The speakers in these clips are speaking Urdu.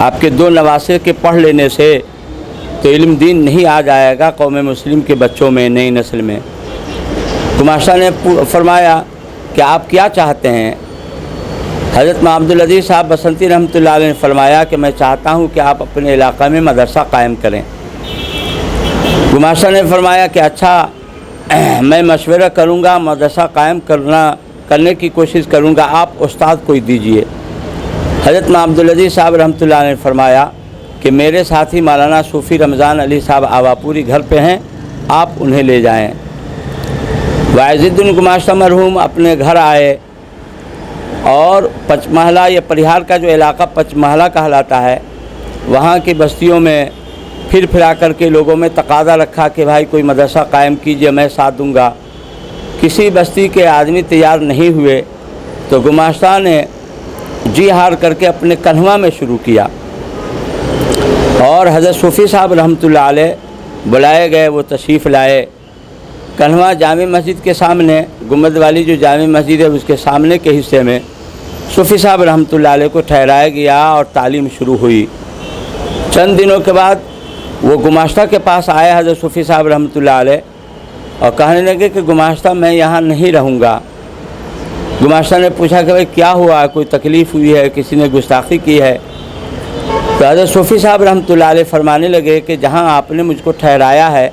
آپ کے 2 نواسے کے پڑھ لینے سے تو علم دین نہیں آ جائے گا قوم مسلم کے بچوں میں، نئی نسل میں۔ گماشتہ نے فرمایا کہ آپ کیا چاہتے ہیں؟ حضرت مولانا عبدالعزیز صاحب بسنتی رحمۃ اللہ علیہ نے فرمایا کہ میں چاہتا ہوں کہ آپ اپنے علاقہ میں مدرسہ قائم کریں۔ گماشتہ نے فرمایا کہ اچھا، میں مشورہ کروں گا، مدرسہ قائم کرنے کی کوشش کروں گا، آپ استاد کوئی دیجئے۔ حضرت مولانا عبدالعزیز صاحب رحمۃ اللہ علیہ نے فرمایا کہ میرے ساتھی مولانا صوفی رمضان علی صاحب آواپوری گھر پہ ہیں، آپ انہیں لے جائیں۔ واعظ الدین گماشتہ مرحوم اپنے گھر آئے اور پچ محلہ یا پریہار کا جو علاقہ پچ محلہ کہلاتا ہے، وہاں کی بستیوں میں پھرا کر کے لوگوں میں تقاضا رکھا کہ بھائی کوئی مدرسہ قائم کیجئے، میں ساتھ دوں گا۔ کسی بستی کے آدمی تیار نہیں ہوئے تو گماشتہ نے جی ہار کر کے اپنے کنھوا میں شروع کیا، اور حضرت صوفی صاحب رحمۃ اللہ علیہ بلائے گئے، وہ تشریف لائے۔ کنھوا جامع مسجد کے سامنے، گنبد والی جو جامع مسجد ہے اس کے سامنے کے حصے میں صوفی صاحب رحمۃ اللہ علیہ کو ٹھہرایا گیا اور تعلیم شروع ہوئی۔ چند دنوں کے بعد وہ گماشتہ کے پاس آئے حضرت صوفی صاحب رحمۃ اللہ علیہ اور کہنے لگے کہ گماشتہ میں یہاں نہیں رہوں گا۔ گماشتہ نے پوچھا کہ بھائی کیا ہوا، کوئی تکلیف ہوئی ہے، کسی نے گستاخی کی ہے؟ تو حضرت صوفی صاحب رحمۃ اللہ علیہ فرمانے لگے کہ جہاں آپ نے مجھ کو ٹھہرایا ہے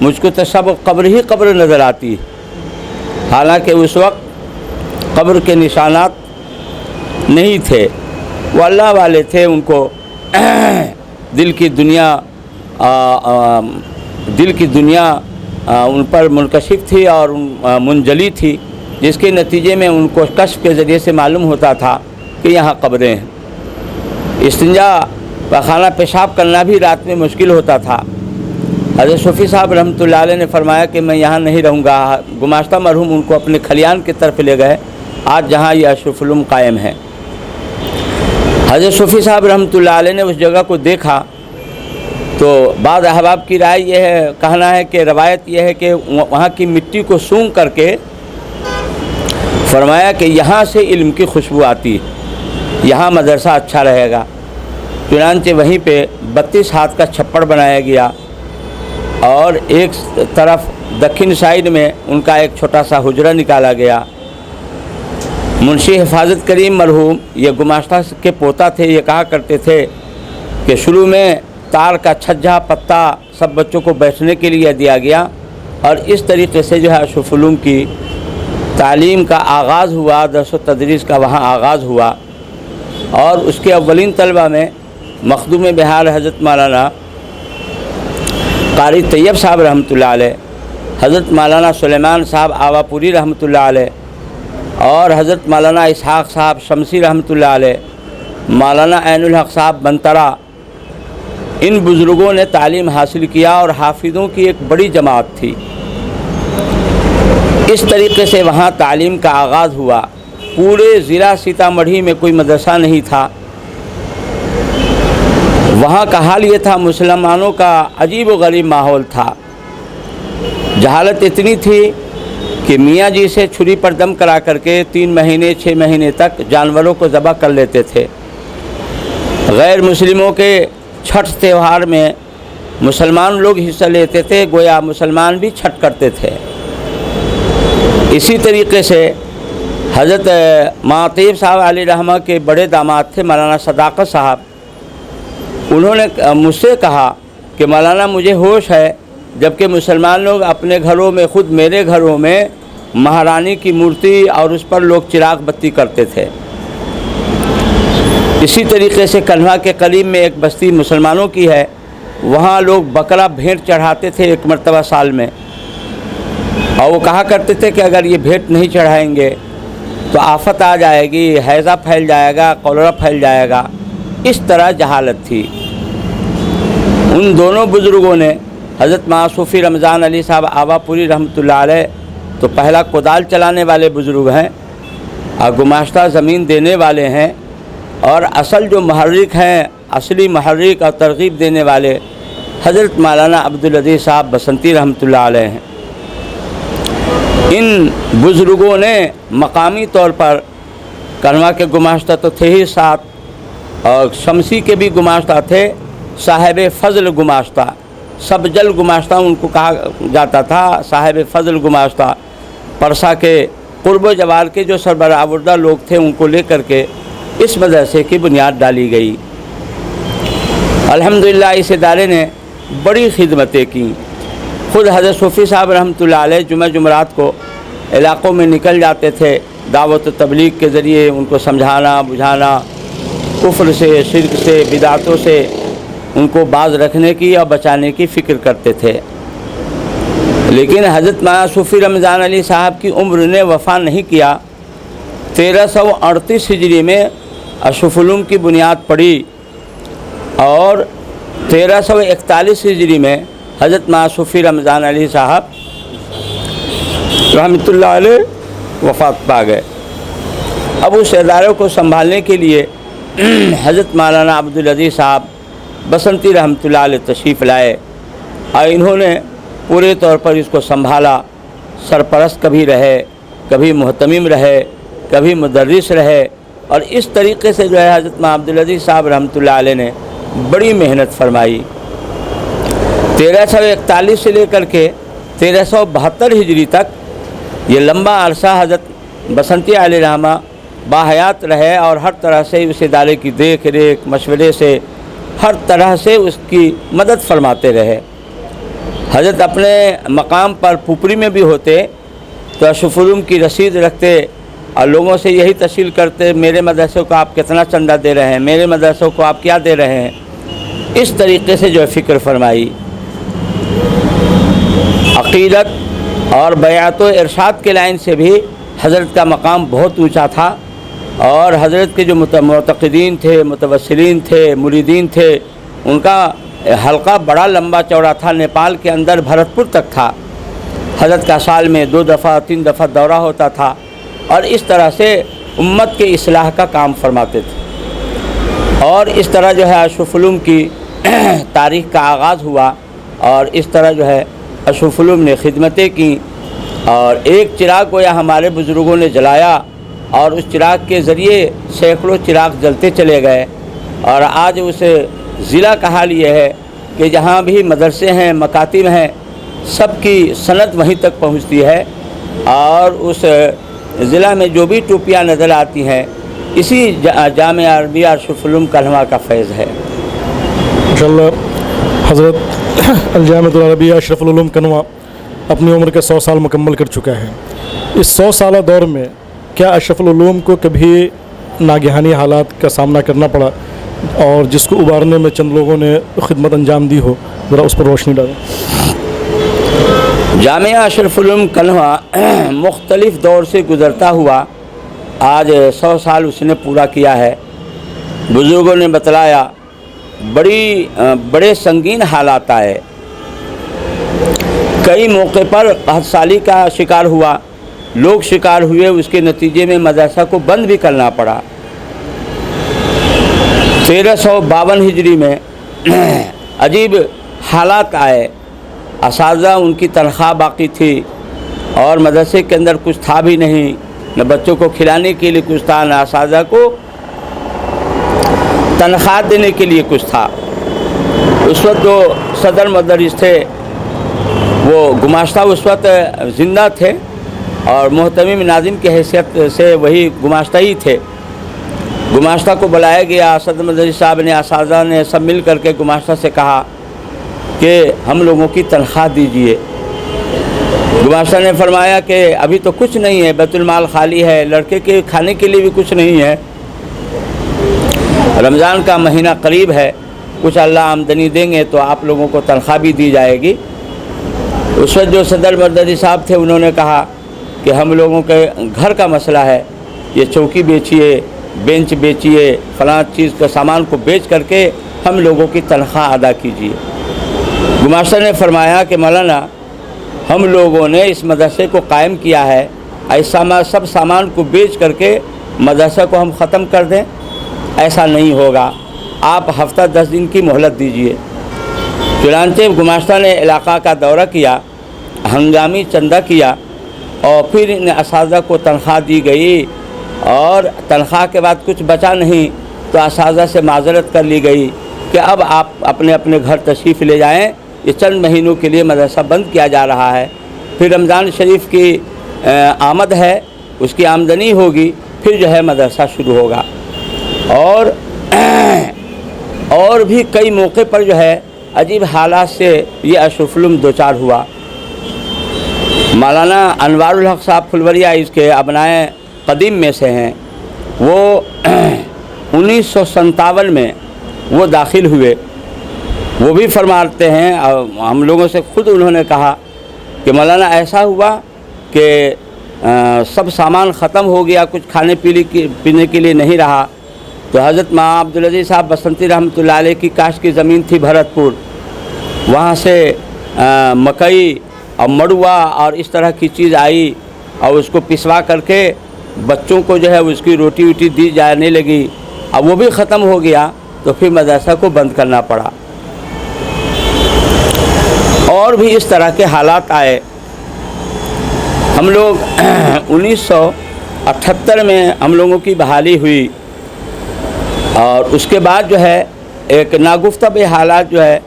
مجھ کو تو سب قبر ہی قبر نظر آتی ہے، حالانکہ اس وقت قبر کے نشانات نہیں تھے، وہ اللہ والے تھے، ان کو دل کی دنیا ان پر منکشف تھی اور منجلی تھی، جس کے نتیجے میں ان کو کشف کے ذریعے سے معلوم ہوتا تھا کہ یہاں قبریں ہیں۔ استنجا پاخانہ پیشاب کرنا بھی رات میں مشکل ہوتا تھا۔ حضرت صوفی صاحب رحمۃ اللہ علیہ نے فرمایا کہ میں یہاں نہیں رہوں گا۔ گماشتہ مرحوم ان کو اپنے کھلیان کی طرف لے گئے، آج جہاں یہ اشرف العلوم قائم ہے۔ حضرت صوفی صاحب رحمۃ اللہ علیہ نے اس جگہ کو دیکھا تو بعض احباب کی رائے یہ ہے، کہنا ہے کہ روایت یہ ہے کہ وہاں کی مٹی کو سونگھ کر کے فرمایا کہ یہاں سے علم کی خوشبو آتی ہے، یہاں مدرسہ اچھا رہے گا۔ چنانچہ وہیں پہ 32 ہاتھ کا چھپڑ بنایا گیا اور ایک طرف دکھن سائیڈ میں ان کا ایک چھوٹا سا حجرہ نکالا گیا۔ منشی حفاظت کریم مرحوم یہ گماشتہ کے پوتا تھے، یہ کہا کرتے تھے کہ شروع میں تار کا چھجا پتا سب بچوں کو بیٹھنے کے لیے دیا گیا، اور اس طریقے سے جو ہے اشرف العلوم کی تعلیم کا آغاز ہوا، درس و تدریس کا وہاں آغاز ہوا۔ اور اس کے اولین طلبہ میں مخدوم بہار حضرت مولانا قاری طیب صاحب رحمۃ اللہ علیہ، حضرت مولانا سلیمان صاحب آواپوری رحمۃ اللہ علیہ، اور حضرت مولانا اسحاق صاحب شمسی رحمۃ اللہ علیہ، مولانا عین الحق صاحب بنترا، ان بزرگوں نے تعلیم حاصل کیا اور حافظوں کی ایک بڑی جماعت تھی۔ اس طریقے سے وہاں تعلیم کا آغاز ہوا۔ پورے ضلع سیتامڑھی میں کوئی مدرسہ نہیں تھا۔ وہاں کا حال یہ تھا، مسلمانوں کا عجیب و غریب ماحول تھا۔ جہالت اتنی تھی کہ میاں جی سے چھری پر دم کرا کر کے 3 مہینے 6 مہینے تک جانوروں کو ذبح کر لیتے تھے۔ غیر مسلموں کے چھٹ تہوار میں مسلمان لوگ حصہ لیتے تھے، گویا مسلمان بھی چھٹ کرتے تھے۔ اسی طریقے سے حضرت معطیب صاحب علیہ رحمہ کے بڑے داماد تھے مولانا صداقت صاحب، انہوں نے مجھ سے کہا کہ مولانا مجھے ہوش ہے جبکہ مسلمان لوگ اپنے گھروں میں، خود میرے گھروں میں مہارانی کی مورتی اور اس پر لوگ چراغ بتی کرتے تھے۔ اسی طریقے سے کنھوا کے قریب میں ایک بستی مسلمانوں کی ہے، وہاں لوگ بکرا بھیٹ چڑھاتے تھے 1 مرتبہ سال میں، اور وہ کہا کرتے تھے کہ اگر یہ بھیٹ نہیں چڑھائیں گے تو آفت آ جائے گی، ہیضہ پھیل جائے گا، کولرا پھیل جائے گا۔ اس طرح جہالت تھی۔ ان دونوں بزرگوں نے، حضرت مولانا صوفی رمضان علی صاحب آواپوری رحمۃ اللہ علیہ تو پہلا کودال چلانے والے بزرگ ہیں اور گماشتہ زمین دینے والے ہیں، اور اصل جو محرک ہیں، اصلی محرک اور ترغیب دینے والے حضرت مولانا عبدالعزیز صاحب بسنتی رحمۃ اللہ علیہ ہیں۔ ان بزرگوں نے مقامی طور پر کنھوا کے گماشتہ تو تھے ہی ساتھ، اور شمسی کے بھی گماشتہ تھے، صاحب فضل گماشتہ، سبجل گماشتہ ان کو کہا جاتا تھا، صاحب فضل گماشتہ۔ پرسا کے قرب و جوار کے جو سربراہ آوردہ لوگ تھے ان کو لے کر کے اس مدرسے کی بنیاد ڈالی گئی۔ الحمدللہ اس ادارے نے بڑی خدمتیں کیں۔ خود حضرت صوفی صاحب رحمۃ اللہ علیہ جمعرات کو علاقوں میں نکل جاتے تھے، دعوت و تبلیغ کے ذریعے ان کو سمجھانا بجھانا، کفر سے، شرک سے، بدعتوں سے ان کو باز رکھنے کی اور بچانے کی فکر کرتے تھے۔ لیکن حضرت مولانا صوفی رمضان علی صاحب کی عمر نے وفا نہیں کیا۔ 1338 ہجری میں اشرف العلوم کی بنیاد پڑی اور 1341 ہجری میں حضرت مولانا صوفی رمضان علی صاحب رحمۃ اللہ علیہ وفات پا گئے۔ اب اس ادارے کو سنبھالنے کے لیے حضرت مولانا عبدالعزیز صاحب بسنتی رحمۃ اللہ علیہ تشریف لائے اور انہوں نے پورے طور پر اس کو سنبھالا۔ سرپرست کبھی رہے، کبھی محتمم رہے، کبھی مدرس رہے، اور اس طریقے سے جو ہے حضرت مولانا عبدالعزیز صاحب رحمۃ اللہ علیہ نے بڑی محنت فرمائی۔ 1341 سے لے کر کے 1372 ہجری تک یہ لمبا عرصہ حضرت بسنتی علیہ رحمہ باحیات رہے اور ہر طرح سے اس ادارے کی دیکھ ریکھ مشورے سے ہر طرح سے اس کی مدد فرماتے رہے۔ حضرت اپنے مقام پر پھوپری میں بھی ہوتے تو اشرف العلوم کی رسید رکھتے اور لوگوں سے یہی تسہیل کرتے، میرے مدرسے کو آپ کتنا چندہ دے رہے ہیں، میرے مدرسوں کو آپ کیا دے رہے ہیں۔ اس طریقے سے جو ہے فکر فرمائی۔ عقیدت اور بیعت و ارشاد کے لائن سے بھی حضرت کا مقام بہت اونچا تھا، اور حضرت کے جو معتقدین تھے، متوسلین تھے، مریدین تھے، ان کا حلقہ بڑا لمبا چوڑا تھا، نیپال کے اندر بھرتپور تک تھا۔ حضرت کا سال میں 2 دفعہ 3 دفعہ دورہ ہوتا تھا، اور اس طرح سے امت کے اصلاح کا کام فرماتے تھے۔ اور اس طرح جو ہے اشرف العلوم کی تاریخ کا آغاز ہوا، اور اس طرح جو ہے اشرف العلوم نے خدمتیں کیں، اور ایک چراغ گویا ہمارے بزرگوں نے جلایا، اور اس چراغ کے ذریعے سینکڑوں چراغ جلتے چلے گئے، اور آج اس ضلع کا حال یہ ہے کہ جہاں بھی مدرسے ہیں، مکاتب ہیں، سب کی سند وہیں تک پہنچتی ہے، اور اس ضلع میں جو بھی ٹوپیاں نظر آتی ہیں اسی جامعہ عربیہ اشرف العلوم کلمہ کا فیض ہے۔ ماشاءاللہ حضرت الجامعۃ العربیہ اشرف العلوم کنواں اپنی عمر کے 100 سال مکمل کر چکا ہے۔ اس 100 سالہ دور میں کیا اشرف العلوم کو کبھی ناگہانی حالات کا سامنا کرنا پڑا، اور جس کو ابارنے میں چند لوگوں نے خدمت انجام دی ہو؟ ذرا اس پر روشنی ڈالیں۔ جامعہ اشرف العلوم کنواں مختلف دور سے گزرتا ہوا آج 100 سال اس نے پورا کیا ہے۔ بزرگوں نے بتلایا بڑے سنگین حالات آئے، کئی موقع پر قحط سالی کا شکار ہوا، لوگ شکار ہوئے، اس کے نتیجے میں مدرسہ کو بند بھی کرنا پڑا۔ 1352 ہجری میں عجیب حالات آئے، اساتذہ ان کی تنخواہ باقی تھی، اور مدرسے کے اندر کچھ تھا بھی نہیں، نہ بچوں کو کھلانے کے لیے کچھ تھا، نہ اساتذہ کو تنخواہ دینے کے لیے کچھ تھا۔ اس وقت جو صدر مدرس تھے وہ گماشتہ اس وقت زندہ تھے، اور محتمم ناظم کی حیثیت سے وہی گماشتہ ہی تھے۔ گماشتہ کو بلایا گیا، صدر مدرس صاحب نے، اساتذہ نے سب مل کر کے گماشتہ سے کہا کہ ہم لوگوں کی تنخواہ دیجئے۔ گماشتہ نے فرمایا کہ ابھی تو کچھ نہیں ہے، بیت المال خالی ہے، لڑکے کے کھانے کے لیے بھی کچھ نہیں ہے، رمضان کا مہینہ قریب ہے، کچھ اللہ آمدنی دیں گے تو آپ لوگوں کو تنخواہ بھی دی جائے گی۔ اس وقت جو صدر مدرس صاحب تھے انہوں نے کہا کہ ہم لوگوں کے گھر کا مسئلہ ہے، یہ چوکی بیچیے، بینچ بیچیے، فلاں چیز کا سامان کو بیچ کر کے ہم لوگوں کی تنخواہ ادا کیجیے۔ گماشتہ نے فرمایا کہ مولانا ہم لوگوں نے اس مدرسے کو قائم کیا ہے، ایسا سب سامان کو بیچ کر کے مدرسہ کو ہم ختم کر دیں، ایسا نہیں ہوگا، آپ ہفتہ 10 دن کی مہلت دیجیے۔ چنانچہ گماشتہ نے علاقہ کا دورہ کیا، ہنگامی چندہ کیا، اور پھر ان اساتذہ کو تنخواہ دی گئی، اور تنخواہ کے بعد کچھ بچا نہیں تو اساتذہ سے معذرت کر لی گئی کہ اب آپ اپنے اپنے گھر تشریف لے جائیں، یہ چند مہینوں کے لیے مدرسہ بند کیا جا رہا ہے، پھر رمضان شریف کی آمد ہے، اس کی آمدنی ہوگی، پھر جو ہے مدرسہ شروع ہوگا۔ اور بھی کئی موقع پر جو ہے عجیب حالات سے یہ اشرف العلوم دوچار ہوا۔ مولانا انوار الحق صاحب پھلوریا اس کے ابنائے قدیم میں سے ہیں، وہ 1957 میں وہ داخل ہوئے۔ وہ بھی فرماتے ہیں، ہم لوگوں سے خود انہوں نے کہا کہ مولانا ایسا ہوا کہ سب سامان ختم ہو گیا، کچھ کھانے پینے کے لیے نہیں رہا، تو حضرت ماں عبدالعزیز صاحب بسنتی رحمۃ اللہ علیہ کی کاشت کی زمین تھی بھرت پور، وہاں سے مکئی اور مڑوا اور اس طرح کی چیز آئی، اور اس کو پسوا کر کے بچوں کو جو ہے اس کی روٹی ووٹی دی جانے لگی۔ اب وہ بھی ختم ہو گیا تو پھر مدرسہ کو بند کرنا پڑا۔ اور بھی اس طرح کے حالات آئے۔ ہم لوگ 1978 میں ہم لوگوں کی بحالی ہوئی، اور اس کے بعد جو ہے ایک ناگفتہ بے حالات جو ہے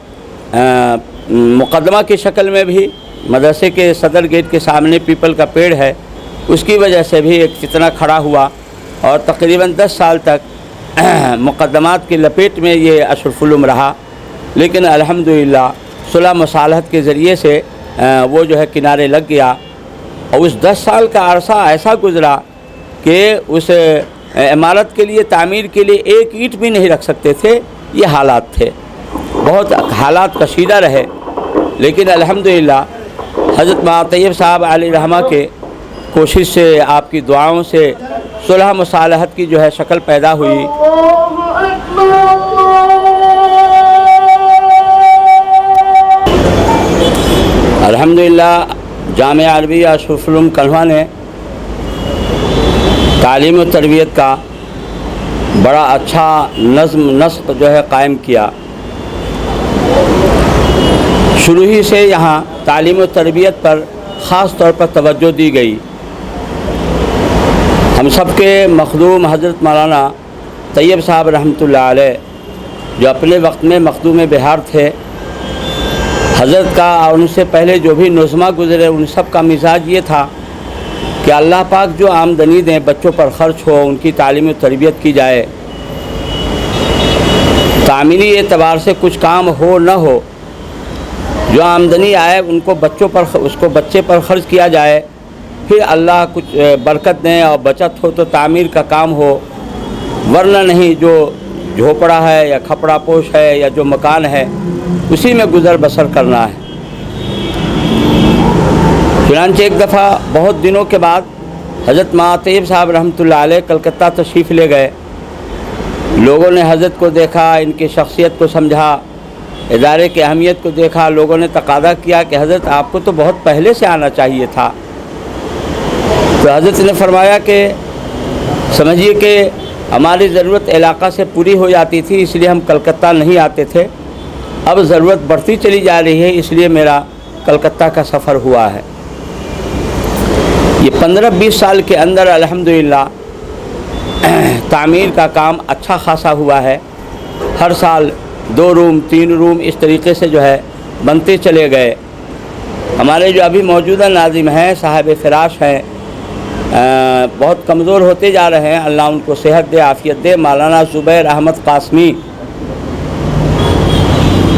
مقدمہ کی شکل میں بھی مدرسے کے صدر گیٹ کے سامنے پیپل کا پیڑ ہے، اس کی وجہ سے بھی ایک فتنہ کھڑا ہوا، اور تقریباً 10 سال تک مقدمات کی لپیٹ میں یہ اشرف العلوم رہا، لیکن الحمدللہ صلح مصالحت کے ذریعے سے وہ جو ہے کنارے لگ گیا۔ اور اس 10 سال کا عرصہ ایسا گزرا کہ اس عمارت کے لیے، تعمیر کے لیے ایک اینٹ بھی نہیں رکھ سکتے تھے، یہ حالات تھے، بہت حالات کشیدہ رہے، لیکن الحمدللہ حضرت مولانا طیب صاحب علیہ رحمہ کے کوشش سے، آپ کی دعاؤں سے صلح مصالحت کی جو ہے شکل پیدا ہوئی۔ الحمدللہ جامعہ عربیہ اشرف العلوم کلھوا نے تعلیم و تربیت کا بڑا اچھا نسق جو ہے قائم کیا۔ شروع ہی سے یہاں تعلیم و تربیت پر خاص طور پر توجہ دی گئی۔ ہم سب کے مخدوم حضرت مولانا طیب صاحب رحمۃ اللہ علیہ، جو اپنے وقت میں مخدوم بہار تھے، حضرت کا اور ان سے پہلے جو بھی نظمہ گزرے، ان سب کا مزاج یہ تھا کہ اللہ پاک جو آمدنی دیں بچوں پر خرچ ہو، ان کی تعلیم و تربیت کی جائے، تعمیری اعتبار سے کچھ کام ہو نہ ہو، جو آمدنی آئے ان کو بچے پر خرچ کیا جائے، پھر اللہ کچھ برکت دیں اور بچت ہو تو تعمیر کا کام ہو، ورنہ نہیں جو جھوپڑا ہے یا کھپڑا پوش ہے یا جو مکان ہے اسی میں گزر بسر کرنا ہے۔ چنانچہ ایک دفعہ بہت دنوں کے بعد حضرت مولانا طیب صاحب رحمۃ اللہ علیہ کلکتہ تشریف لے گئے۔ لوگوں نے حضرت کو دیکھا، ان کی شخصیت کو سمجھا، ادارے کی اہمیت کو دیکھا، لوگوں نے تقاضا کیا کہ حضرت آپ کو تو بہت پہلے سے آنا چاہیے تھا۔ تو حضرت نے فرمایا کہ سمجھیے کہ ہماری ضرورت علاقہ سے پوری ہو جاتی تھی، اس لیے ہم کلکتہ نہیں آتے تھے، اب ضرورت بڑھتی چلی جا رہی ہے، اس لیے میرا کلکتہ کا سفر ہوا ہے۔ یہ 15-20 سال کے اندر الحمدللہ تعمیر کا کام اچھا خاصا ہوا ہے۔ ہر سال 2 روم 3 روم اس طریقے سے جو ہے بنتے چلے گئے۔ ہمارے جو ابھی موجودہ ناظم ہیں، صاحب فراش ہیں، بہت کمزور ہوتے جا رہے ہیں، اللہ ان کو صحت دے، عافیت دے۔ مولانا زبیر احمد قاسمی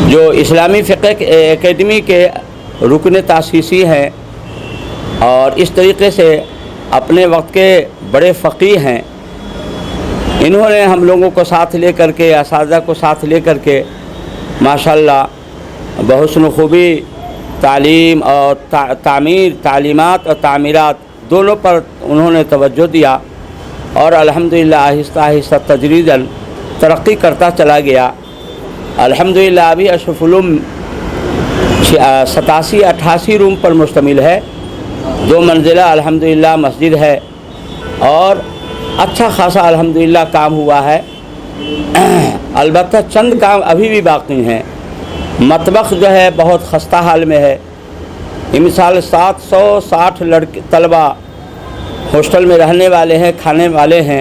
جو اسلامی فقہ اکیڈمی کے رکن تاسیسی ہیں اور اس طریقے سے اپنے وقت کے بڑے فقیہ ہیں، انہوں نے ہم لوگوں کو ساتھ لے کر کے، اساتذہ کو ساتھ لے کر کے ماشاءاللہ بحسن خوبی تعلیم اور تعلیمات اور تعمیرات دونوں پر انہوں نے توجہ دیا، اور الحمدللہ آہستہ آہستہ تدریجاً ترقی کرتا چلا گیا۔ الحمدللہ ابھی اشرف العلوم 87-88 روم پر مشتمل ہے، 2 منزلہ الحمدللہ مسجد ہے، اور اچھا خاصا الحمدللہ کام ہوا ہے۔ البتہ چند کام ابھی بھی باقی ہیں۔ مطبخ جو ہے بہت خستہ حال میں ہے۔ مثال 760 طلبہ ہاسٹل میں رہنے والے ہیں، کھانے والے ہیں،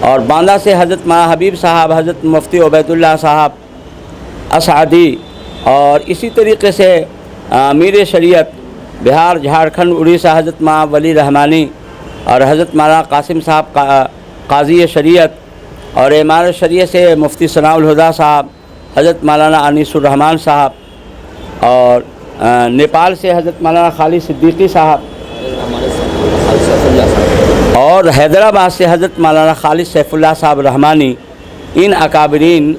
اور باندہ سے حضرت مولانا حبیب صاحب، حضرت مفتی عبیداللہ صاحب اسعدی، اور اسی طریقے سے امیر شریعت بہار جھارکھنڈ اڑیسہ حضرت مولانا ولی رحمانی، اور حضرت مولانا قاسم صاحب قاضی شریعت، اور امام شریعت سے مفتی ثناء الہدیٰ صاحب، حضرت مولانا انیس الرحمان صاحب، اور نیپال سے حضرت مولانا خالد صدیقی صاحب، اور حیدرآباد سے حضرت مولانا خالد سیف اللہ صاحب رحمانی، ان اکابرین،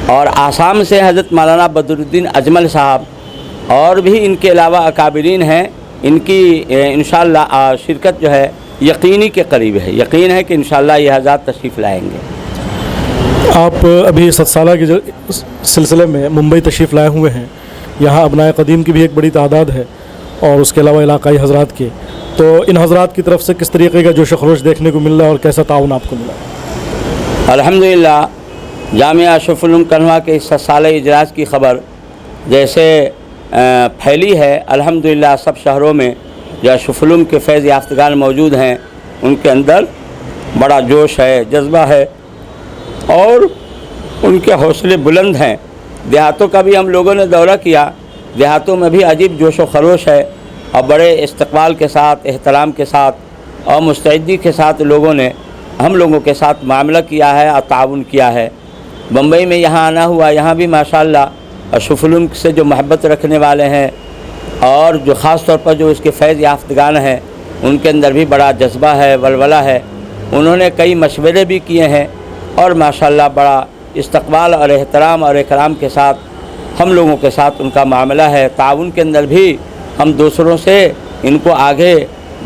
اور آسام سے حضرت مولانا بدر الدین اجمل صاحب، اور بھی ان کے علاوہ اکابرین ہیں. ان کی انشاءاللہ شرکت جو ہے یقینی کے قریب ہے. یقین ہے کہ انشاءاللہ یہ حضرات تشریف لائیں گے. آپ ابھی 7 سالہ کے سلسلے میں ممبئی تشریف لائے ہوئے ہیں. یہاں ابنائے قدیم کی بھی ایک بڑی تعداد ہے اور اس کے علاوہ علاقائی حضرات کے. تو ان حضرات کی طرف سے کس طریقے کا جوش و خروش دیکھنے کو مل رہا ہے اور کیسا تعاون آپ کو ملا؟ الحمدللہ جامعہ اشرف العلوم کنھوا کے اس 7 سالہ اجلاس کی خبر جیسے پھیلی ہے، الحمدللہ سب شہروں میں جو اشرف العلوم کے فیض یافتگان موجود ہیں ان کے اندر بڑا جوش ہے، جذبہ ہے، اور ان کے حوصلے بلند ہیں. دیہاتوں کا بھی ہم لوگوں نے دورہ کیا. دیہاتوں میں بھی عجیب جوش و خروش ہے اور بڑے استقبال کے ساتھ، احترام کے ساتھ اور مستعدی کے ساتھ لوگوں نے ہم لوگوں کے ساتھ معاملہ کیا ہے اور تعاون کیا ہے. بمبئی میں یہاں آنا ہوا، یہاں بھی ماشاءاللہ اشرف العلوم سے جو محبت رکھنے والے ہیں اور جو خاص طور پر جو اس کے فیض یافتگان ہیں ان کے اندر بھی بڑا جذبہ ہے، ولولہ ہے. انہوں نے کئی مشورے بھی کیے ہیں اور ماشاءاللہ بڑا استقبال اور احترام اور اکرام کے ساتھ ہم لوگوں کے ساتھ ان کا معاملہ ہے. تعاون کے اندر بھی ہم دوسروں سے ان کو آگے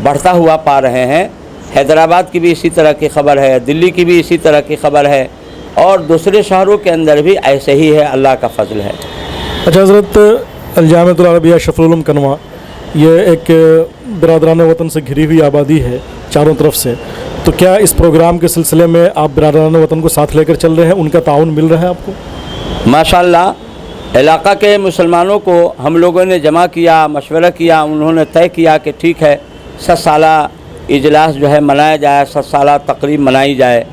بڑھتا ہوا پا رہے ہیں. حیدرآباد کی بھی اسی طرح کی خبر ہے، دلی کی بھی اسی طرح کی خبر ہے، اور دوسرے شہروں کے اندر بھی ایسے ہی ہے. اللہ کا فضل ہے. اچھا حضرت، الجامعۃ العربیہ اشرف العلوم کنھوا یہ ایک برادران وطن سے گھری ہوئی آبادی ہے چاروں طرف سے. تو کیا اس پروگرام کے سلسلے میں آپ برادران وطن کو ساتھ لے کر چل رہے ہیں؟ ان کا تعاون مل رہا ہے آپ کو؟ ماشاءاللہ علاقہ کے مسلمانوں کو ہم لوگوں نے جمع کیا، مشورہ کیا. انہوں نے طے کیا کہ ٹھیک ہے 7 سالہ اجلاس جو ہے منایا جائے، 7 سالہ تقریب منائی جائے.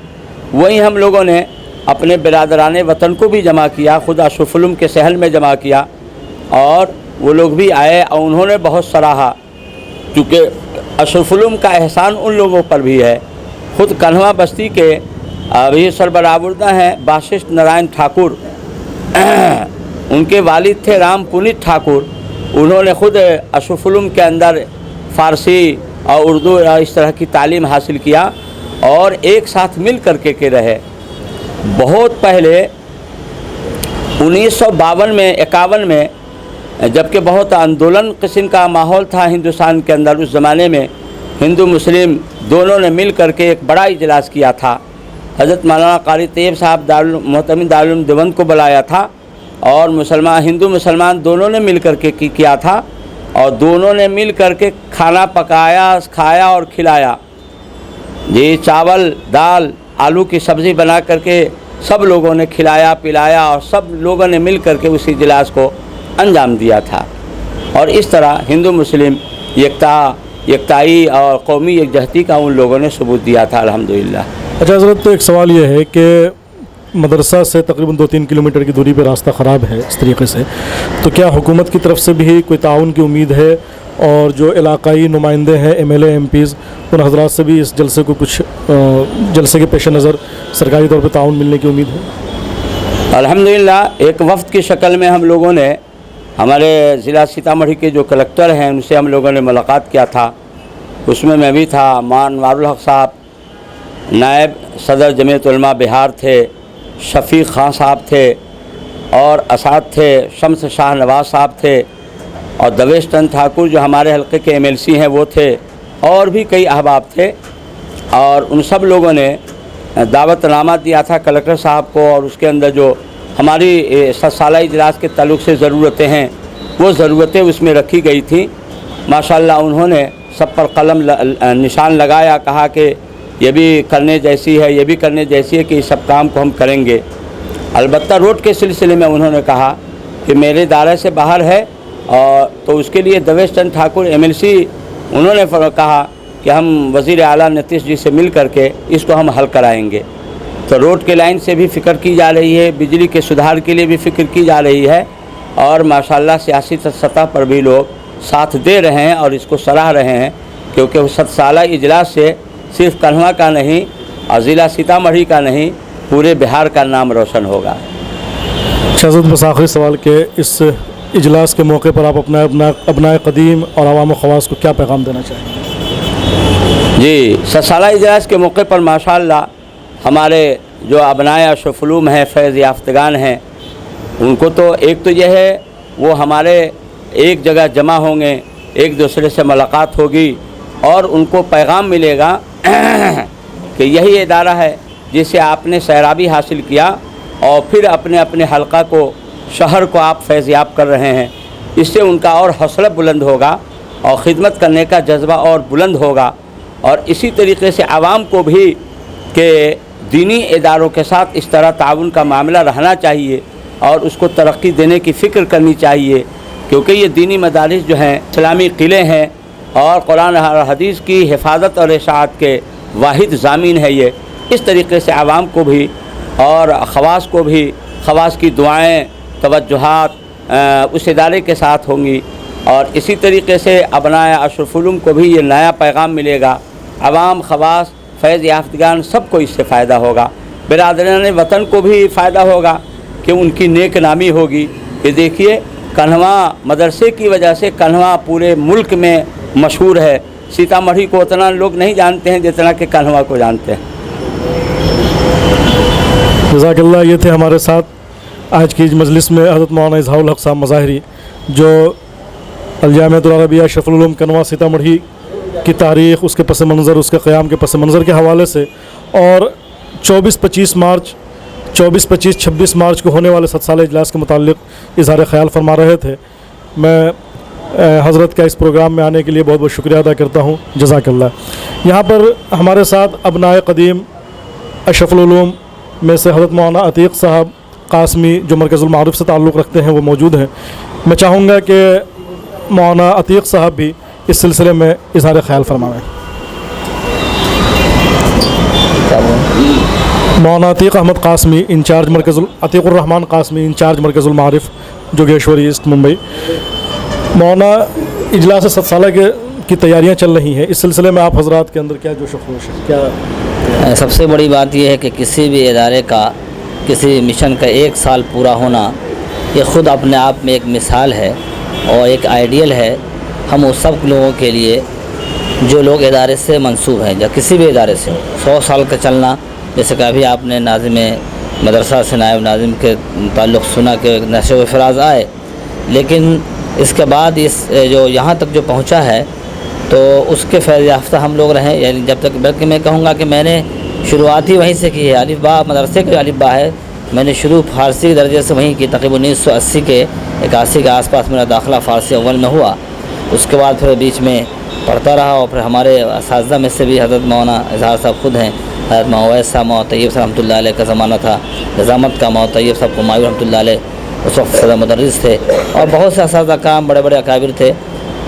وہیں ہم لوگوں نے اپنے برادران وطن کو بھی جمع کیا، خود اشرف العلوم کے صحن میں جمع کیا، اور وہ لوگ بھی آئے اور انہوں نے بہت سراہا. کیونکہ اشرف العلوم کا احسان ان لوگوں پر بھی ہے. خود کنھوا بستی کے ابھی سربراہبردہ ہیں باششت نارائن ٹھاکر، ان کے والد تھے رام پونت ٹھاکر. انہوں نے خود اشرف العلوم کے اندر فارسی اور اردو اور اس طرح کی تعلیم حاصل کیا اور ایک ساتھ مل کر کے رہے. بہت پہلے 1952 میں 51 میں جبکہ بہت آندولن قسم کا ماحول تھا ہندوستان کے اندر، اس زمانے میں ہندو مسلم دونوں نے مل کر کے ایک بڑا اجلاس کیا تھا. حضرت مولانا قاری طیب صاحب محتمم دارالعلوم دیوبند کو بلایا تھا اور ہندو مسلمان دونوں نے مل کر کے کیا تھا، اور دونوں نے مل کر کے کھانا پکایا، کھایا اور کھلایا. جی چاول، دال، آلو کی سبزی بنا کر کے سب لوگوں نے کھلایا پلایا اور سب لوگوں نے مل کر کے اس اجلاس کو انجام دیا تھا. اور اس طرح ہندو مسلم یکتائی اور قومی یکجہتی کا ان لوگوں نے ثبوت دیا تھا الحمدللہ. اچھا حضرت، تو ایک سوال یہ ہے کہ مدرسہ سے تقریباً 2-3 کلومیٹر کی دوری پہ راستہ خراب ہے اس طریقے سے، تو کیا حکومت کی طرف سے بھی کوئی تعاون کی امید ہے؟ اور جو علاقائی نمائندے ہیں MLA MPs ان حضرات سے بھی اس جلسے کو کچھ جلسے کے پیش نظر سرکاری طور پہ تعاون ملنے کی امید ہے؟ الحمدللہ ایک وفد کی شکل میں ہم لوگوں نے ہمارے ضلع سیتامڑھی کے جو کلکٹر ہیں ان سے ہم لوگوں نے ملاقات کیا تھا. اس میں بھی تھا، انوار الحق صاحب نائب صدر جمعیت علماء بہار تھے، شفیق خان صاحب تھے، اور اسعد تھے، شمس شاہ نواز صاحب تھے، اور دویش چند ٹھاکر جو ہمارے حلقے کے MLC ہیں وہ تھے، اور بھی کئی احباب تھے. اور ان سب لوگوں نے دعوت نامہ دیا تھا کلکٹر صاحب کو، اور اس کے اندر جو ہماری 7 سالہ اجلاس کے تعلق سے ضرورتیں ہیں وہ ضرورتیں اس میں رکھی گئی تھیں. ماشاءاللہ انہوں نے سب پر قلم نشان لگایا، کہا کہ یہ بھی کرنے جیسی ہے، یہ بھی کرنے جیسی ہے کہ اس سب کام کو ہم کریں گے. البتہ روڈ کے سلسلے میں انہوں نے کہا کہ میرے دائرے سے باہر ہے، اور تو اس کے لیے دویش چند ٹھاکر MLC انہوں نے کہا کہ ہم وزیر اعلیٰ نتیش جی سے مل کر کے اس کو ہم حل کرائیں گے۔ تو روڈ کے لائن سے بھی فکر کی جا رہی ہے، بجلی کے سدھار کے لیے بھی فکر کی جا رہی ہے، اور ماشاءاللہ سیاسی سطح پر بھی لوگ ساتھ دے رہے ہیں اور اس کو سراہ رہے ہیں، کیونکہ وہ 7 سالہ اجلاس سے صرف کنھوا کا نہیں اور ضلع سیتامڑھی کا نہیں، پورے بہار کا نام روشن ہوگا۔ حضرت بس آخری سوال کہ اس اجلاس کے موقع پر آپ ابنائے قدیم اور عوام و خواص کو کیا پیغام دینا چاہیں گے؟ جی، 7 سالہ اجلاس کے موقع پر ماشاءاللہ ہمارے جو ابنائے اشرف علوم ہیں، فیض یافتگان ہیں، ان کو تو ایک تو یہ ہے وہ ہمارے ایک جگہ جمع ہوں گے، ایک دوسرے سے ملاقات ہوگی اور ان کو پیغام ملے گا کہ یہی ادارہ ہے جس سے آپ نے سیرابی حاصل کیا اور پھر اپنے اپنے حلقہ کو، شہر کو آپ فیض یاب کر رہے ہیں۔ اس سے ان کا اور حوصلہ بلند ہوگا اور خدمت کرنے کا جذبہ اور بلند ہوگا، اور اسی طریقے سے عوام کو بھی کہ دینی اداروں کے ساتھ اس طرح تعاون کا معاملہ رہنا چاہیے اور اس کو ترقی دینے کی فکر کرنی چاہیے، کیونکہ یہ دینی مدارس جو ہیں اسلامی قلعے ہیں اور قرآن اور حدیث کی حفاظت اور اشاعت کے واحد ضامین ہے یہ۔ اس طریقے سے عوام کو بھی اور خواص کو بھی، خواص کی دعائیں، توجہات اس ادارے کے ساتھ ہوں گی، اور اسی طریقے سے ابنائے اشرف علوم کو بھی یہ نیا پیغام ملے گا۔ عوام، خواص، فیض یافتگان سب کو اس سے فائدہ ہوگا، برادران وطن کو بھی فائدہ ہوگا کہ ان کی نیک نامی ہوگی۔ کہ دیکھیے کنھوا مدرسے کی وجہ سے کنھوا پورے ملک میں مشہور ہے، سیتامڑھی کو اتنا لوگ نہیں جانتے ہیں جتنا کہ کنھوا کو جانتے ہیں۔ جزاک اللہ۔ یہ تھے ہمارے ساتھ آج کی مجلس میں حضرت مولانا اظہار الحق صاحب مظاہری، جو الجامعۃ العربیہ اشرف العلوم کنھوا سیتامڑھی کی تاریخ، اس کے پس منظر، اس کے قیام کے پس منظر کے حوالے سے، اور 24-25 مارچ 26 مارچ کو ہونے والے 7 سالہ اجلاس کے متعلق اظہار خیال فرما رہے تھے۔ میں حضرت کا اس پروگرام میں آنے کے لیے بہت بہت شکریہ ادا کرتا ہوں، جزاک اللہ۔ یہاں پر ہمارے ساتھ ابنائے قدیم اشرف العلوم میں سے حضرت مولانا عتیق صاحب قاسمی، جو مرکز المعارف سے تعلق رکھتے ہیں، وہ موجود ہیں۔ میں چاہوں گا کہ مولانا عتیق صاحب بھی اس سلسلے میں اظہار خیال فرمائیں۔ مولانا عتیق احمد قاسمی، انچارج عتیق الرحمن قاسمی، انچارج مرکز المعارف، جوگیشوری ایسٹ، ممبئی۔ مولانا، اجلاس 7 سالہ کی تیاریاں چل رہی ہیں، اس سلسلے میں آپ حضرات کے اندر کیا جوش و خروش ہے؟ کیا سب سے بڑی بات یہ ہے کہ کسی بھی ادارے کا، کسی مشن کا 1 سال پورا ہونا، یہ خود اپنے آپ میں ایک مثال ہے اور ایک آئیڈیل ہے ہم اس سب لوگوں کے لیے جو لوگ ادارے سے منسوب ہیں، یا کسی بھی ادارے سے ہو۔ 100 سال کا چلنا، جیسے کہ ابھی آپ نے ناظم مدرسہ سے نائب ناظم کے تعلق سنا کہ نشر و فراز آئے، لیکن اس کے بعد جو یہاں تک جو پہنچا ہے تو اس کے فیض یافتہ ہم لوگ رہیں، یعنی جب تک، بلکہ میں کہوں گا کہ میں نے شروعات ہی وہیں سے کی ہے۔ الف با مدرسے کے الف با ہے، میں نے شروع فارسی درجے سے وہیں کی، تقریباً 1980 کے 81 کے آس پاس میرا داخلہ فارسی اول میں ہوا۔ اس کے بعد پھر بیچ میں پڑھتا رہا، اور پھر ہمارے اساتذہ میں سے بھی حضرت مولانا اظہار صاحب خود ہیں، حضرت مولانا صاحب، مولانا طیب صاحب رحمۃ اللہ علیہ کا زمانہ تھا، نظامت کا مولانا طیب صاحب قمائی رحمۃ اللہ علیہ اس وقت صدر مدرس تھے، اور بہت سے اساتذہ کام، بڑے بڑے اکابر تھے۔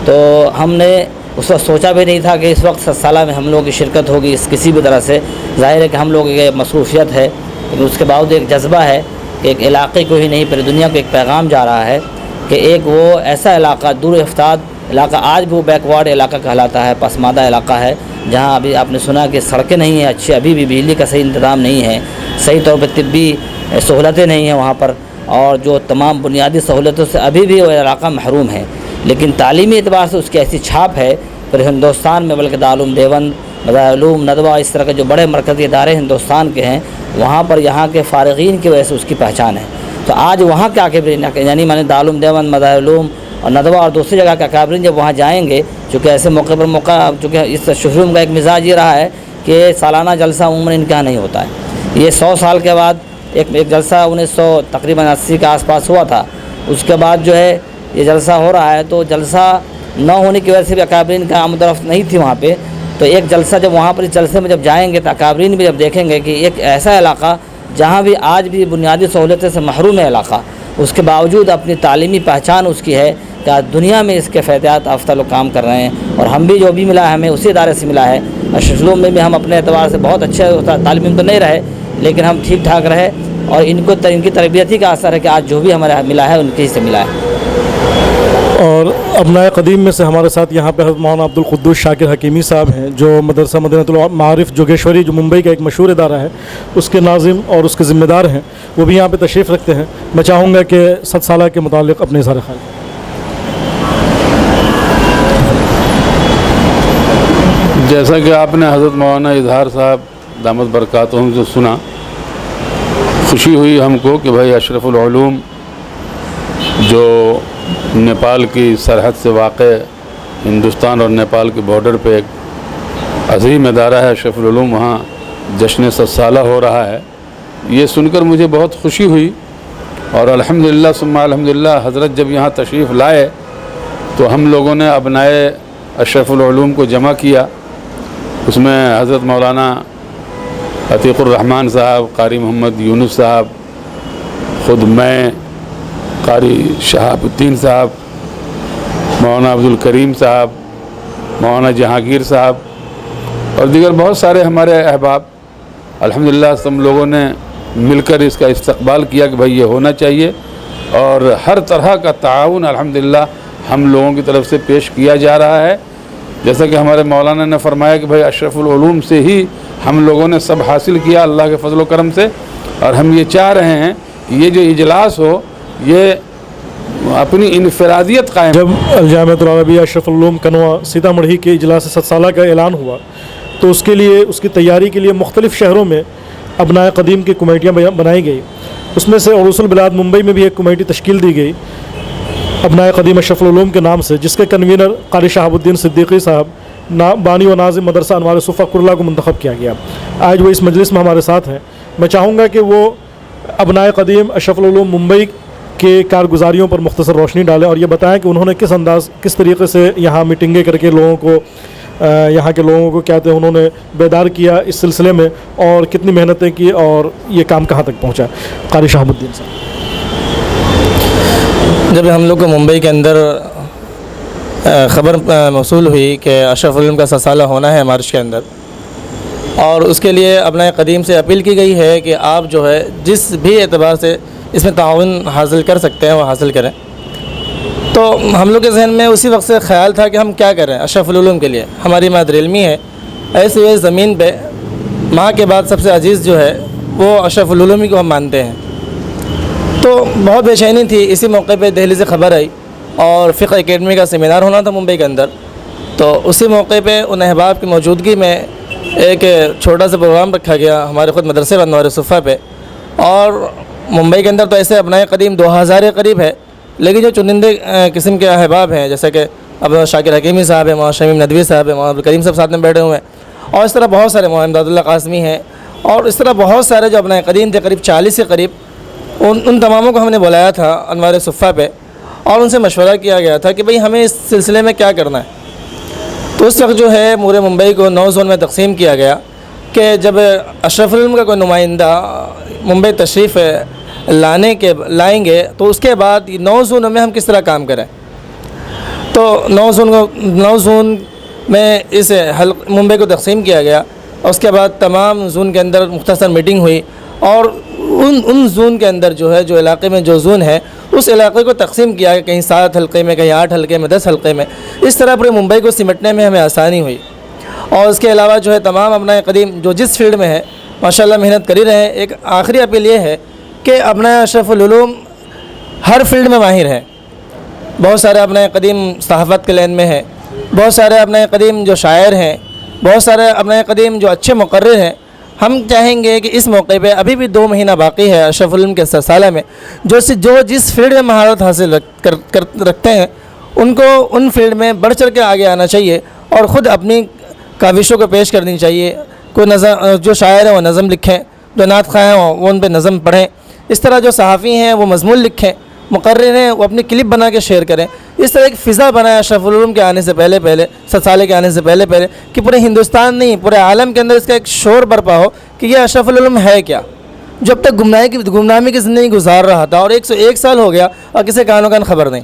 تو ہم نے اس وقت سوچا بھی نہیں تھا کہ اس وقت 7 سالہ میں ہم لوگوں کی شرکت ہوگی اس کسی بھی طرح سے۔ ظاہر ہے کہ ہم لوگوں کی مصروفیت ہے، لیکن اس کے باوجود ایک جذبہ ہے کہ ایک علاقے کو ہی نہیں، پوری دنیا کو ایک پیغام جا رہا ہے کہ ایک وہ ایسا علاقہ، دور افتاد علاقہ، آج بھی وہ بیکورڈ علاقہ کہلاتا ہے، پسماندہ علاقہ ہے، جہاں ابھی آپ نے سنا کہ سڑکیں نہیں ہیں اچھی، ابھی بھی بجلی کا صحیح انتظام نہیں ہے، صحیح طور پہ طبی سہولتیں نہیں ہیں وہاں پر، اور جو تمام بنیادی سہولتوں سے ابھی بھی وہ علاقہ محروم ہے۔ لیکن تعلیمی اعتبار سے اس کی ایسی چھاپ ہے پھر ہندوستان میں، بلکہ دارالعلوم دیوبند، مدارالعلوم ندوہ، اس طرح کے جو بڑے مرکزی ادارے ہندوستان کے ہیں، وہاں پر یہاں کے فارغین کی وجہ سے اس کی پہچان ہے۔ تو آج وہاں کے اکابرین، یعنی میں نے دارالعلوم دیوبند، مدارالعلوم اور ندوہ اور دوسری جگہ کے اکابرین جب وہاں جائیں گے، چونکہ ایسے موقع پر چونکہ اس شہروم کا ایک مزاج یہ رہا ہے کہ سالانہ جلسہ عموماً ان کے یہاں نہیں ہوتا ہے۔ یہ 100 سال کے بعد ایک جلسہ 1980 کے آس پاس ہوا تھا، اس کے بعد جو ہے یہ جلسہ ہو رہا ہے، تو جلسہ نہ ہونے کی وجہ سے بھی اکابرین کا آمد و رفت نہیں تھی وہاں پہ۔ تو ایک جلسہ جب وہاں پر اس جلسے میں جب جائیں گے تو اکابرین بھی جب دیکھیں گے کہ ایک ایسا علاقہ جہاں بھی آج بھی بنیادی سہولتیں سے محروم ہے علاقہ، اس کے باوجود اپنی تعلیمی پہچان اس کی ہے کہ آج دنیا میں اس کے فیضیات یافتہ لوگ کام کر رہے ہیں، اور ہم بھی جو بھی ملا ہے ہمیں اسی ادارے سے ملا ہے۔ اشرف العلوم میں بھی ہم اپنے اعتبار سے بہت اچھے طالب علم تو نہیں رہے، لیکن ہم ٹھیک ٹھاک رہے، اور ان کی تربیت ہی کا اثر ہے کہ آج جو بھی ہمارا ملا ہے ان کے ہی سے ملا ہے۔ اور ابنائے قدیم میں سے ہمارے ساتھ یہاں پہ حضرت مولانا عبدالقدوس شاکر حکیمی صاحب ہیں، جو مدرسہ مدینۃ المعارف جوگیشوری جو ممبئی کا ایک مشہور ادارہ ہے اس کے ناظم اور اس کے ذمہ دار ہیں، وہ بھی یہاں پہ تشریف رکھتے ہیں۔ میں چاہوں گا کہ 7 سالہ کے متعلق اپنے اظہار خیال۔ جیسا کہ آپ نے حضرت مولانا اظہار صاحب دامت برکاتہم سے سنا، خوشی ہوئی ہم کو کہ بھائی اشرف العلوم جو نیپال کی سرحد سے واقع ہندوستان اور نیپال کے بارڈر پہ ایک عظیم ادارہ ہے اشرف العلوم، وہاں جشن 7 سالہ ہو رہا ہے، یہ سن کر مجھے بہت خوشی ہوئی۔ اور الحمدللہ ثم الحمدللہ حضرت جب یہاں تشریف لائے تو ہم لوگوں نے ابنائے اشرف العلوم کو جمع کیا، اس میں حضرت مولانا عتیق الرحمن صاحب، قاری محمد یونس صاحب، خود میں، قاری شہاب الدین صاحب، مولانا عبدالکریم صاحب، مولانا جہانگیر صاحب اور دیگر بہت سارے ہمارے احباب، الحمدللہ سب لوگوں نے مل کر اس کا استقبال کیا کہ بھائی یہ ہونا چاہیے، اور ہر طرح کا تعاون الحمدللہ ہم لوگوں کی طرف سے پیش کیا جا رہا ہے۔ جیسا کہ ہمارے مولانا نے فرمایا کہ بھائی اشرف العلوم سے ہی ہم لوگوں نے سب حاصل کیا اللہ کے فضل و کرم سے، اور ہم یہ چاہ رہے ہیں کہ یہ جو اجلاس ہو یہ اپنی انفرادیت قائم۔ جب الجامعۃ العربیہ اشرف العلوم کنوا سیتا مڑھی کے اجلاس 7 سالہ کا اعلان ہوا تو اس کے لیے، اس کی تیاری کے لیے مختلف شہروں میں ابنائے قدیم کی کمیٹیاں بنائی گئی۔ اس میں سے عروس البلاد ممبئی میں بھی ایک کمیٹی تشکیل دی گئی ابنائے قدیم اشرف العلوم کے نام سے، جس کے کنوینر قاری شہاب الدین صدیقی صاحب بانی و ناظم مدرسہ انوار صفا کرلا کو منتخب کیا گیا۔ آج وہ اس مجلس میں ہمارے ساتھ ہیں۔ میں چاہوں گا کہ وہ ابنائے قدیم اشرف العلوم ممبئی کے کارگزاریوں پر مختصر روشنی ڈالیں اور یہ بتائیں کہ انہوں نے کس طریقے سے یہاں میٹنگیں کر کے لوگوں کو، یہاں کے لوگوں کو کہتے ہیں انہوں نے بیدار کیا اس سلسلے میں، اور کتنی محنتیں کی اور یہ کام کہاں تک پہنچا۔ قاری شہاب الدین صاحب۔ جب ہم لوگ کو ممبئی کے اندر خبر موصول ہوئی کہ اشرف العلوم کا 7 سالہ ہونا ہے مارچ کے اندر، اور اس کے لیے ابنائے قدیم سے اپیل کی گئی ہے کہ آپ جو ہے جس بھی اعتبار سے اس میں تعاون حاصل کر سکتے ہیں وہ حاصل کریں، تو ہم لوگ کے ذہن میں اسی وقت سے خیال تھا کہ ہم کیا کریں اشرف العلوم کے لیے۔ ہماری مادر علمی ہے، ایسے زمین پہ ماں کے بعد سب سے عزیز جو ہے وہ اشرف العلوم کو ہم مانتے ہیں، تو بہت بے چینی تھی۔ اسی موقع پہ دہلی سے خبر آئی اور فقہ اکیڈمی کا سیمینار ہونا تھا ممبئی کے اندر، تو اسی موقع پہ ان احباب کی موجودگی میں ایک چھوٹا سا پروگرام رکھا گیا ہمارے خود مدرسے انوار صفا پہ، اور ممبئی کے اندر تو ایسے ابنائے قدیم 2000 کے قریب ہے، لیکن جو چنندے قسم کے احباب ہیں جیسے کہ اب شاکر حکیمی صاحب ہیں، مولانا شمیم ندوی صاحب ہیں، مولانا عبدالکریم صاحب ساتھ میں بیٹھے ہوئے ہیں، اور اس طرح بہت سارے مولانا امداد اللہ قاسمی ہیں، اور اس طرح بہت سارے جو ابنائے قدیم تھے قریب 40 کے قریب، ان تماموں کو ہم نے بلایا تھا انوار صفا پہ، اور ان سے مشورہ کیا گیا تھا کہ بھئی ہمیں اس سلسلے میں کیا کرنا ہے۔ تو اس وقت جو ہے پورے ممبئی کو 9 زون میں تقسیم کیا گیا کہ جب اشرف العلوم کا کوئی نمائندہ ممبئی تشریف لائیں گے تو اس کے بعد 9 زونوں میں ہم کس طرح کام کریں۔ تو 9 زون میں اس ممبئی کو تقسیم کیا گیا، اور اس کے بعد تمام زون کے اندر مختصر میٹنگ ہوئی، اور ان زون کے اندر جو ہے جو علاقے میں جو زون ہے اس علاقے کو تقسیم کیا کہ کہیں 7 حلقے میں، کہیں 8 حلقے میں، 10 حلقے میں، اس طرح پورے ممبئی کو سمٹنے میں ہمیں آسانی ہوئی۔ اور اس کے علاوہ جو ہے تمام ابنائے قدیم جو جس فیلڈ میں ہے ماشاءاللہ محنت کر ہی رہے ہیں۔ ایک آخری اپیل یہ ہے کہ ابنائے اشرف العلوم ہر فیلڈ میں ماہر ہیں۔ بہت سارے ابنائے قدیم صحافت کے لین میں ہیں، بہت سارے ابنائے قدیم جو شاعر ہیں، بہت سارے ابنائے قدیم جو اچھے مقرر ہیں۔ ہم چاہیں گے کہ اس موقع پہ ابھی بھی 2 مہینہ باقی ہے اشرف العلوم کے 7 سالہ میں، جو جس فیلڈ میں مہارت حاصل رکھتے ہیں ان کو ان فیلڈ میں بڑھ چڑھ کے آگے آنا چاہیے، اور خود اپنی کاوشوں کو پیش کرنی چاہیے۔ کوئی نظم، جو شاعر ہیں وہ نظم لکھیں، جو نعت خواہ ہیں وہ ان پہ نظم پڑھیں، اس طرح جو صحافی ہیں وہ مضمون لکھیں، مقرر ہیں وہ اپنی کلپ بنا کے شیئر کریں۔ اس طرح ایک فضا بنائے اشرف العلوم کے آنے سے پہلے 7 سالے کے آنے سے پہلے کہ پورے ہندوستان نہیں پورے عالم کے اندر اس کا ایک شور برپا ہو کہ یہ اشرف العلوم ہے کیا، جو اب تک گمنامی کی زندگی گزار رہا تھا اور 101 سال ہو گیا اور کسی کانوں کان خبر نہیں۔